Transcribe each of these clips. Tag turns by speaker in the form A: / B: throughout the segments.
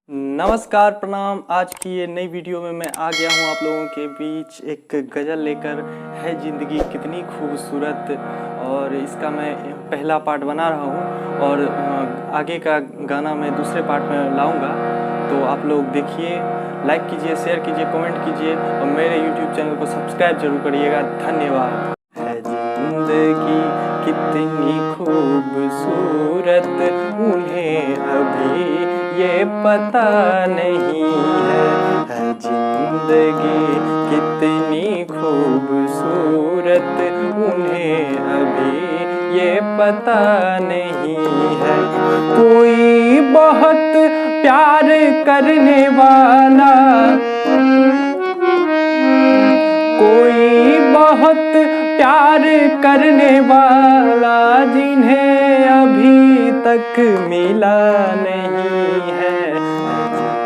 A: नमस्कार प्रणाम। आज की ये नई वीडियो में मैं आ गया हूँ आप लोगों के बीच एक गज़ल लेकर। है ज़िंदगी कितनी खूबसूरत, और इसका मैं पहला पार्ट बना रहा हूँ और आगे का गाना मैं दूसरे पार्ट में लाऊंगा। तो आप लोग देखिए, लाइक कीजिए, शेयर कीजिए, कमेंट कीजिए और मेरे यूट्यूब चैनल को सब्सक्राइब जरूर करिएगा। धन्यवाद। है ज़िंदगी कितनी खूबसूरत, उन्हें अभी ये पता नहीं है ज़िंदगी कितनी खूबसूरत, उन्हें अभी ये पता नहीं है। कोई बहुत प्यार करने वाला, कोई बहुत प्यार करने वाला, जिन्हें अभी तक मिला नहीं है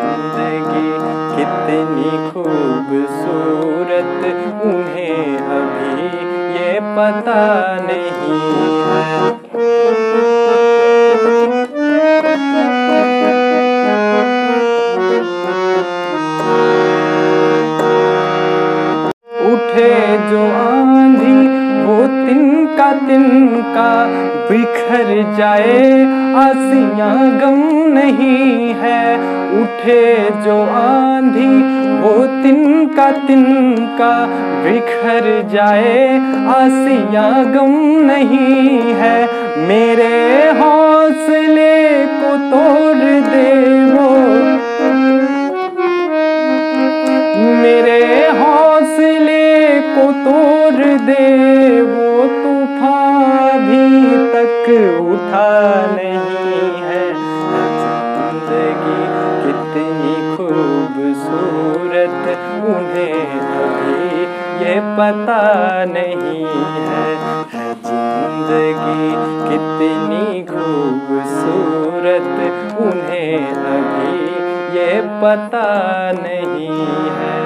A: ज़िंदगी कितनी खूबसूरत, उन्हें अभी ये पता नहीं है। उठे जो आंधी वो तिनका बिखर जाए, आसियां गम नहीं है। उठे जो आंधी वो तिनका बिखर जाए, आसियां गम नहीं है। मेरे हौसले को तोड़ दे वो, मेरे हौसले को तोड़ दे वो, तूफान भी तक उठा नहीं है ज़िंदगी कितनी खूबसूरत, उन्हें अभी ये पता नहीं है ज़िंदगी कितनी खूबसूरत, उन्हें अभी ये पता नहीं है।